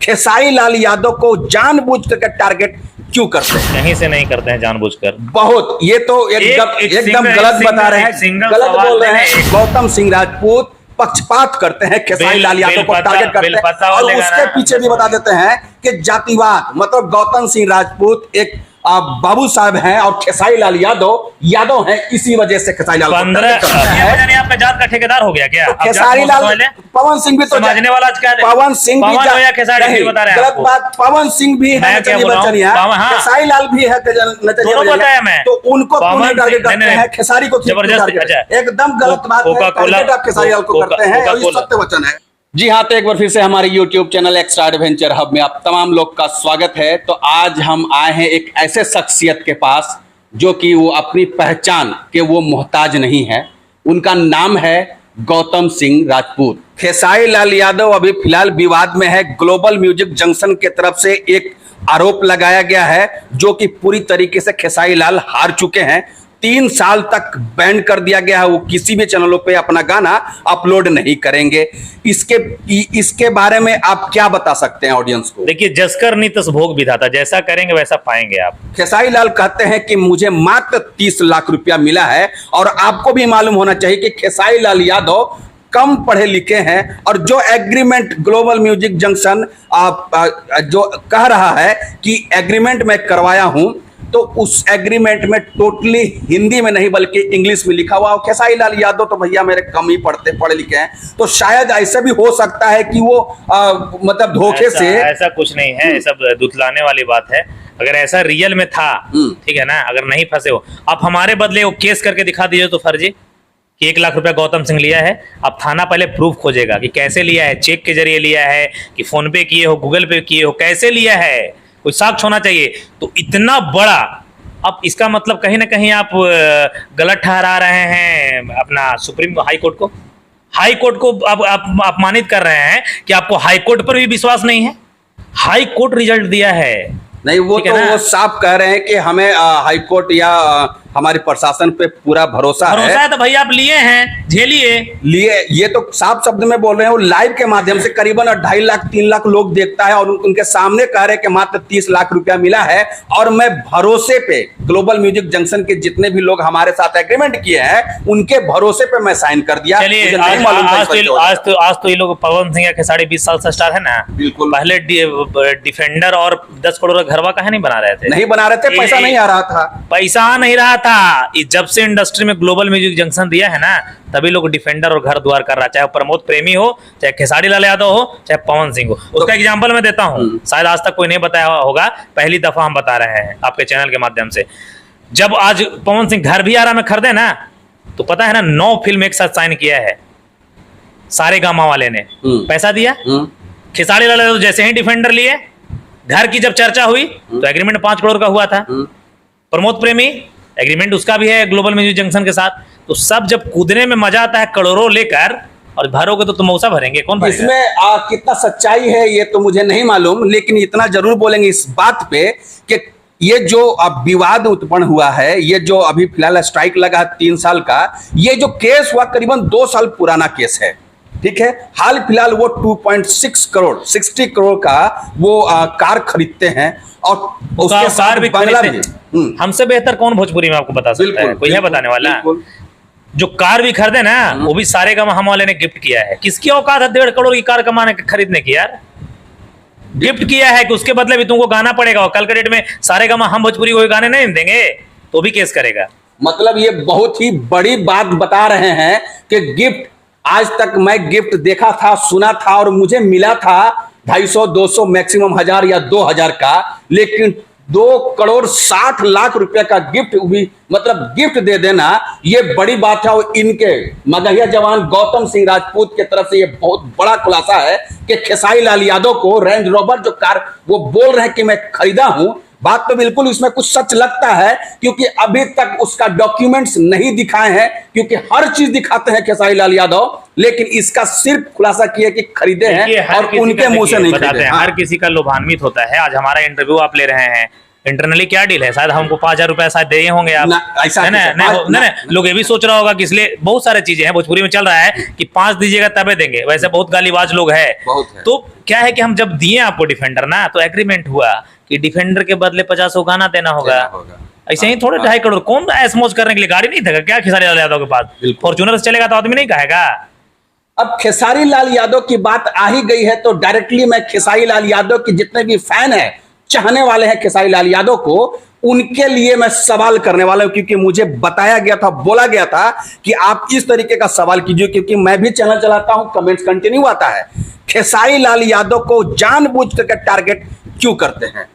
खेसारी लाल यादव को जानबूझ करके टारगेट क्यों करते हैं? कहीं से नहीं करते हैं जानबूझकर। बहुत, ये तो एकदम गलत बता रहे हैं, गलत बोल रहे हैं। गौतम सिंह राजपूत पक्षपात करते हैं, खेसारी लाल यादव को टारगेट करते हैं और उसके पीछे भी बता देते हैं कि जातिवाद, मतलब गौतम सिंह राजपूत एक बाबू साहब हैं और खेसारी लाल यादव हैं, इसी वजह से खेसारी लाल 15 आपका जात का ठेकेदार हो गया क्या? तो खेसारी लाल, पवन सिंह भी तो समझने वाला क्या, पवन सिंह भी बता रहे हैं गलत बात, पवन सिंह भी है नचनिया, खेसारी लाल भी है नचनिया, तो उनको टारगेट करते हैं, खेसारी को जबरदस्त, एकदम गलत बात है, आप खेसारी लाल को करते हैं और ये सत्य वचन है। जी हाँ, तो एक बार फिर से हमारे YouTube channel extra adventure hub में आप तमाम लोग का स्वागत है। तो आज हम आए हैं एक ऐसे शख्सियत के पास जो कि वो अपनी पहचान के वो मोहताज नहीं है। उनका नाम है गौतम सिंह राजपूत। खेसारी लाल यादव अभी फिलहाल विवाद में है। ग्लोबल म्यूजिक जंक्शन के तरफ से एक आरोप लगाया गया है जो कि पूरी तरीके से खेसारी लाल हार चुके हैं। 3 साल तक बैन कर दिया गया है, वो किसी भी चैनलों पे अपना गाना अपलोड नहीं करेंगे। इसके बारे में आप क्या बता सकते हैं ऑडियंस को? देखिए, जसकर नहीं तस भोग विधाता, जैसा करेंगे वैसा पाएंगे आप। खेसारी लाल कहते हैं कि मुझे मात्र 30 लाख रुपया मिला है और आपको भी मालूम होना चाहिए कि खेसारी लाल यादव कम पढ़े लिखे हैं और जो एग्रीमेंट ग्लोबल म्यूजिक जंक्शन जो कह रहा है कि एग्रीमेंट मैं करवाया हूं, तो उस एग्रीमेंट में टोटली हिंदी में नहीं बल्कि इंग्लिश में लिखा हुआ। खेसारी लाल यादव तो भैया मेरे कम ही पढ़े लिखे हैं, तो शायद ऐसा भी हो सकता है कि वो मतलब धोखे से। ऐसा कुछ नहीं है, सब दुतलाने वाली बात है। अगर ऐसा रियल में था, ठीक है ना, अगर नहीं फंसे हो, आप हमारे बदले वो केस करके दिखा दीजिए तो फर्जी कि 1 लाख रुपया गौतम सिंह लिया है। अब थाना पहले प्रूफ खोजेगा कि कैसे लिया है, चेक के जरिए लिया है कि फोन पे किए हो, गूगल पे किए हो, कैसे लिया है, कोई साक्ष्य होना चाहिए। तो इतना बड़ा, अब इसका मतलब कहीं ना कहीं आप गलत ठहरा रहे हैं अपना सुप्रीम हाई कोर्ट को। हाई कोर्ट को आप अपमानित कर रहे हैं कि आपको हाई कोर्ट पर भी विश्वास नहीं है। हाई कोर्ट रिजल्ट दिया है, नहीं वो तो वो साफ कह रहे हैं कि हमें हाई कोर्ट या हमारे प्रशासन पे पूरा भरोसा है। तो भैया आप लिए हैं, झेलिए। लिए, ये तो साफ शब्द में बोल रहे हैं। वो लाइव के माध्यम से करीबन 2.5 लाख 3 लाख लोग देखता है और उनके सामने कह रहे हैं कि मात्र 30 लाख रुपया मिला है और मैं भरोसे पे ग्लोबल म्यूजिक जंक्शन के जितने भी लोग हमारे साथ एग्रीमेंट किए हैं उनके भरोसे पे मैं साइन कर दिया। आज तो ये लोग पवन सिंह के 20.5 साल से स्टार है ना, बिल्कुल। पहले डिफेंडर और 10 करोड़ का घरवा कहा नहीं बना रहे थे, नहीं बना रहे थे, पैसा नहीं आ रहा था, पैसा आ नहीं रहा था। जब से इंडस्ट्री में ग्लोबल म्यूजिक जंक्शन दिया है ना, तभी लोग डिफेंडर और घर द्वार कर रहा है, चाहे प्रमोद प्रेमी हो, चाहे खेसारी लाल यादव हो, चाहे पवन सिंह हो। उसका एग्जांपल मैं देता हूं, शायद आज तक कोई नहीं बताया होगा, पहली दफा हम बता रहे हैं आपके चैनल के माध्यम से। जब आज पवन सिंह घर भी आरा में खरीदे ना, तो पता है ना 9 फिल्म एक साथ साइन किया है सारे गामा वाले ने, पैसा दिया। खेसारी लाल यादव जैसे ही डिफेंडर लिए, घर की जब चर्चा हुई तो एग्रीमेंट 5 करोड़ का हुआ था। प्रमोद प्रेमी एग्रीमेंट उसका भी है ग्लोबल म्यूजिक जंक्शन के साथ। तो सब जब कूदने में मजा आता है करोड़ों लेकर, और भरोगे तो तुम मौसा भरेंगे, कौन भरेगा? इसमें कितना सच्चाई है ये तो मुझे नहीं मालूम, लेकिन इतना जरूर बोलेंगे इस बात पे कि ये जो अब विवाद उत्पन्न हुआ है, ये जो अभी फिलहाल स्ट्राइक लगा 3 साल का, ये जो केस हुआ करीबन 2 साल पुराना केस है, ठीक है। हाल फिलहाल वो 2.6 करोड़ 60 करोड़ का वो कार खरीदते हैं और उसके साथ भी बंगला भी। हमसे बेहतर कौन भोजपुरी में आपको बता सकता है? कोई है बताने वाला? जो कार भी खरीदे ना, वो भी सारे का हम वाले ने गिफ्ट किया है। किसकी औकात है 1.5 करोड़ की कार कमाने खरीदने की यार? गिफ्ट किया है कि उसके बदले भी तुमको गाना पड़ेगा, और कल के डेट में सारे का हम भोजपुरी को गाने नहीं देंगे तो भी केस करेगा। मतलब ये बहुत ही बड़ी बात बता रहे हैं कि गिफ्ट, आज तक मैं गिफ्ट देखा था, सुना था और मुझे मिला था 250 200 मैक्सिमम 1000 या 2000 का, लेकिन 2 करोड़ 60 लाख रुपए का गिफ्ट भी, मतलब गिफ्ट दे देना ये बड़ी बात है। और इनके मगहिया जवान गौतम सिंह राजपूत की तरफ से ये बहुत बड़ा खुलासा है कि खेसारी लाल यादव को रेंज रोवर जो कार वो बोल रहे हैं कि मैं खरीदा हूं, बात तो बिल्कुल इसमें कुछ सच लगता है, क्योंकि अभी तक उसका डॉक्यूमेंट्स नहीं दिखाए हैं, क्योंकि हर चीज दिखाते हैं खेसारी लाल यादव, लेकिन इसका सिर्फ खुलासा किया कि खरीदे हैं और उनके मुंह से नहीं खरीदे। हर किसी का लोभान्वित होता है। आज हमारा इंटरव्यू आप ले रहे हैं, इंटरनली क्या डील है, शायद हमको 5,000 रुपए शायद दे होंगे आप, ऐसा नहीं, लोग ये भी सोच रहा होगा कि इसलिए बहुत सारे चीजें हैं भोजपुरी में चल रहा है कि 5 दीजिएगा तबे देंगे, वैसे बहुत गालीबाज लोग है। तो क्या है कि हम जब दिए आपको डिफेंडर ना, तो एग्रीमेंट हुआ कि डिफेंडर के बदले 50 को गाना देना होगा। ऐसे ही थोड़े 2.5 करोड़ कौन ऐश मौज करने के लिए गाड़ी नहीं था क्या खेसारी लाल यादव के पास? फॉर्च्यूनर से चलेगा तो आदमी नहीं कहेगा। अब खेसारी लाल यादव की बात आ ही गई है तो डायरेक्टली मैं खेसारी लाल यादव के जितने भी फैन है, चाहने वाले हैं खेसारी लाल यादव को, उनके लिए मैं सवाल करने वाला हूं, क्योंकि मुझे बताया गया था, बोला गया था कि आप इस तरीके का सवाल कीजिए, क्योंकि मैं भी चैनल चलाता हूं, कमेंट्स कंटिन्यू आता है। खेसारी लाल यादव को जानबूझ कर टारगेट क्यों करते हैं?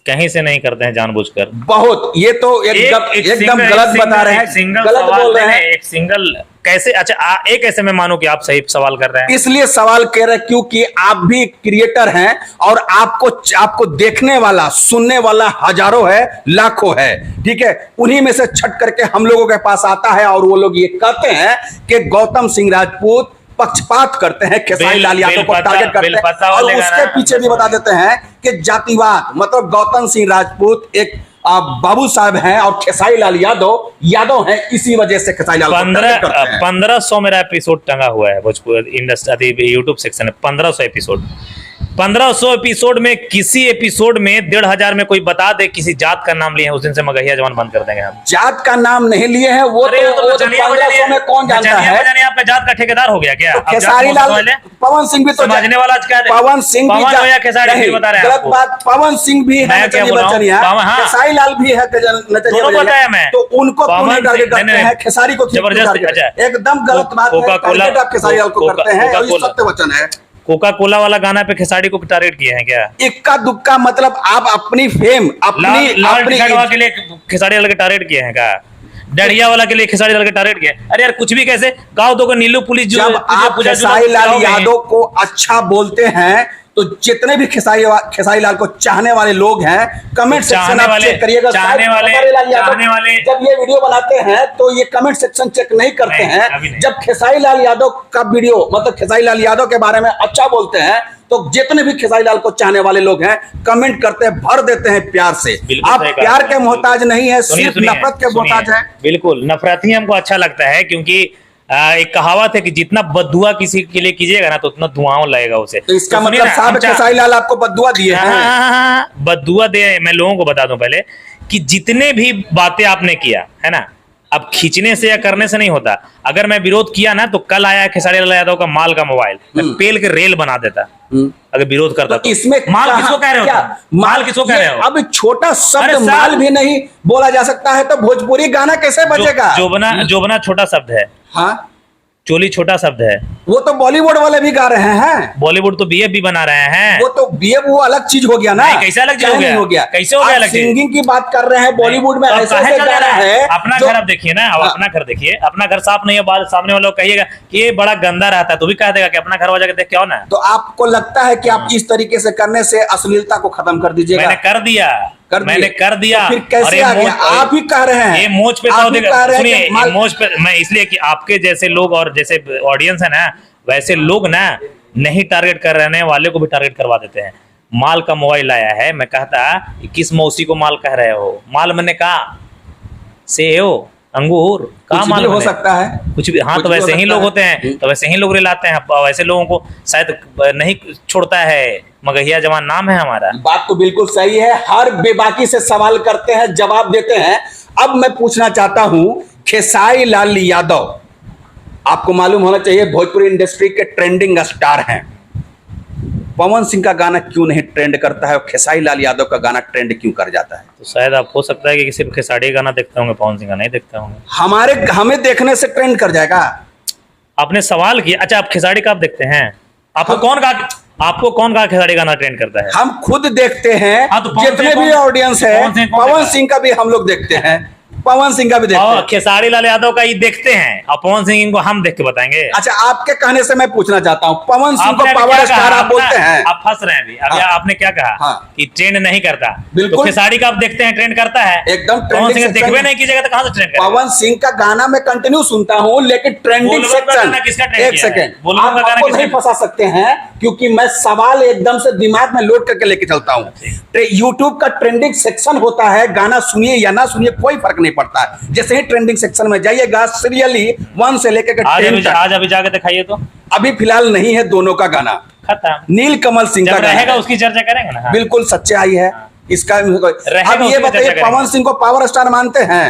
कहीं से नहीं करते हैं जानबूझकर, बहुत, ये तो एकदम गलत बता रहे हैं, गलत बोल रहे हैं। एक सिंगल कैसे? अच्छा, एक ऐसे में मानो कि आप सही सवाल कर रहे हैं, इसलिए सवाल कर रहे हैं क्योंकि आप भी क्रिएटर हैं और आपको देखने वाला, सुनने वाला हजारों है, लाखों है, ठीक है। उन्हीं में से छट करके हम लोगों के पास आता है और वो लोग ये कहते हैं कि गौतम सिंह राजपूत पक्षपात करते हैं, खेसारी लाल यादव को टारगेट करते हैं, और उसके पीछे भी बता देते हैं कि जातिवाद, मतलब गौतम सिंह राजपूत एक बाबू साहब हैं और खेसारी लाल यादव हैं, इसी वजह से खेसारी लाल 1500 मेरा एपिसोड टंगा हुआ है भोजपुरी इंडस्ट्री यूट्यूब सेक्शन में। 1500 एपिसोड में किसी एपिसोड में 1,500 में कोई बता दे किसी जात का नाम लिए हैं, उस दिन से मगहिया जवान बंद कर देंगे हम। जात का नाम नहीं लिए हैं, वो तो 1500 में कौन जानता है? आपका जात का ठेकेदार हो गया क्या? तो खेसारी लाल, पवन सिंह भी तो समझने वाला, पवन सिंह भी बता रहे हैं, गलत बात। पवन सिंह भी है, खेसारी लाल भी है, बताया मैं, तो उनको टारगेट करते हैं, खेसारी को जबरदस्त, एकदम गलत बात है। खेसारी लाल को करते हैं, सत्य वचन है। कोका कोला वाला गाना पे खेसारी को टारगेट किए हैं क्या? इक्का दुक्का, मतलब आप अपनी फेम, अपनी के लिए खेसारी लाल के टारगेट किए हैं क्या? डढ़िया वाला के लिए खेसारी लाल के टारगेट किए? अरे यार कुछ भी कैसे गाँव दो नीलू पुलिस, जब आप खेसारी लाल यादव को अच्छा बोलते हैं तो जितने भी खेसारी लाल को चाहने वाले लोग हैं, कमेंट सेक्शन आप चेक करिएगा। चाहने वाले जब ये वीडियो बनाते हैं तो ये कमेंट सेक्शन चेक नहीं करते हैं। जब खेसारी लाल यादव का वीडियो, मतलब खेसारी लाल यादव के बारे में अच्छा बोलते हैं, तो जितने भी खेसारी लाल को चाहने वाले लोग हैं कमेंट करते हैं, भर देते हैं प्यार से। आप प्यार के मोहताज नहीं है, सिर्फ नफरत के मोहताज है। बिल्कुल, नफरत ही हमको अच्छा लगता है, क्योंकि एक कहावत है कि जितना बददुआ किसी के लिए कीजिएगा ना तो उतना धुआं लगेगा उसे। तो इसका मतलब साहब खेसारी लाल आपको बददुआ दिए हैं? बददुआ दे, मैं लोगों को बता दूं पहले कि जितने भी बातें आपने किया है ना, अब खींचने से या करने से नहीं होता। अगर मैं विरोध किया ना तो कल आया खेसारी लाल यादव का माल का मोबाइल, मैं पेल के रेल बना देता अगर विरोध करता। तो इसमें माल किसको कह रहे हो? माल किसको कह रहे हो? अब छोटा शब्द माल भी नहीं बोला जा सकता है तो भोजपुरी गाना कैसे बचेगा? जोबना छोटा शब्द है। हाँ, चोली छोटा शब्द है। वो तो बॉलीवुड वाले भी गा रहे हैं। बॉलीवुड तो बीएफ भी बना रहे हैं। वो तो बीएफ वो अलग चीज हो गया ना। कैसे अलग चीज हो गया? कैसे हो गया अलग? सिंगिंग की बात कर रहे हैं, बॉलीवुड में ऐसा गा रहा है। अपना घर आप देखिए ना, अब अपना घर देखिए, अपना घर साफ नहीं है, बाद सामने वालों को कहिएगा कि ये बड़ा गंदा रहता है तो भी कह देगा कि अपना घर वाला देख के आओ ना। तो आपको लगता है कि आप इस तरीके से करने से अश्लीलता को खत्म कर दीजिएगा? मैंने कर दिया। तो फिर कैसे आ गया? आप ही कह रहे हैं ये मोच पे, सुनिए, मोच पे मैं इसलिए कि आपके जैसे लोग और जैसे ऑडियंस है ना, वैसे लोग ना नहीं टारगेट कर रहने वाले को भी टारगेट करवा देते हैं। माल का मोबाइल आया है, मैं कहता किस मौसी को माल कह रहे हो? माल मैंने कहा सेव, अंगूर, का माल हो सकता है कुछ भी। हाँ, तो वैसे ही लोग होते हैं, तो वैसे ही लोग रिलाते हैं। वैसे लोगों को शायद नहीं छोड़ता है। मगहिया जवान नाम है हमारा। बात तो बिल्कुल सही है। हर बेबाकी से सवाल करते हैं, जवाब देते हैं। अब मैं पूछना चाहता हूं, खेसारी लाल यादव आपको मालूम होना चाहिए भोजपुरी इंडस्ट्री के ट्रेंडिंग स्टार हैं। पवन सिंह का गाना क्यों नहीं ट्रेंड करता है और खेसारी लाल यादव का गाना ट्रेंड क्यों कर जाता है? तो शायद आप हो सकता है कि सिर्फ खेसारी गाना देखते होंगे, पवन सिंह का नहीं देखते होंगे। हमें देखने से ट्रेंड कर जाएगा। आपने सवाल किया। अच्छा, आप खेसारी का आप देखते हैं? आपको कौन का खेसारी गाना ट्रेंड करता है? हम खुद देखते हैं। हाँ, तो जितने भी ऑडियंस है, पवन सिंह का भी हम लोग देखते हैं, पवन सिंह का भी देखते हैं। खेसारी लाल यादव का ये देखते हैं और पवन सिंह इनको हम देख के बताएंगे। अच्छा, आपके कहने से मैं पूछना चाहता हूँ, पवन सिंह को पावर स्टार आप बोलते हैं? आप फंस रहे हैं अभी। अभी आपने क्या कहा कि ट्रेंड नहीं करता? बिल्कुल। तो खेसारी का आप देखते हैं ट्रेंड करता है एकदम। पवन सिंह देखवे नहीं कीजिएगा तो कहां से ट्रेंड करेगा? पवन सिंह का गाना मैं कंटिन्यू सुनता हूँ, लेकिन ट्रेंडिंग सेक्शन, एक सेकंड, आपको नहीं फंसा सकते हैं। क्योंकि मैं सवाल एकदम से दिमाग में लोड करके लेके चलता हूँ। यूट्यूब का ट्रेंडिंग सेक्शन होता है, गाना सुनिए या ना सुनिए कोई फर्क नहीं पड़ता है। जैसे ही ट्रेंडिंग सेक्शन में जाइएगा, सीरियली 1 से लेकर आज अभी जाके दिखाइए तो। अभी फिलहाल नहीं है दोनों का गाना, खत्म। नील कमल सिंह का रहेगा उसकी चर्चा करेंगे ना। बिल्कुल सच्चाई है इसका। अब ये बताइए, पवन सिंह को पावर स्टार मानते हैं?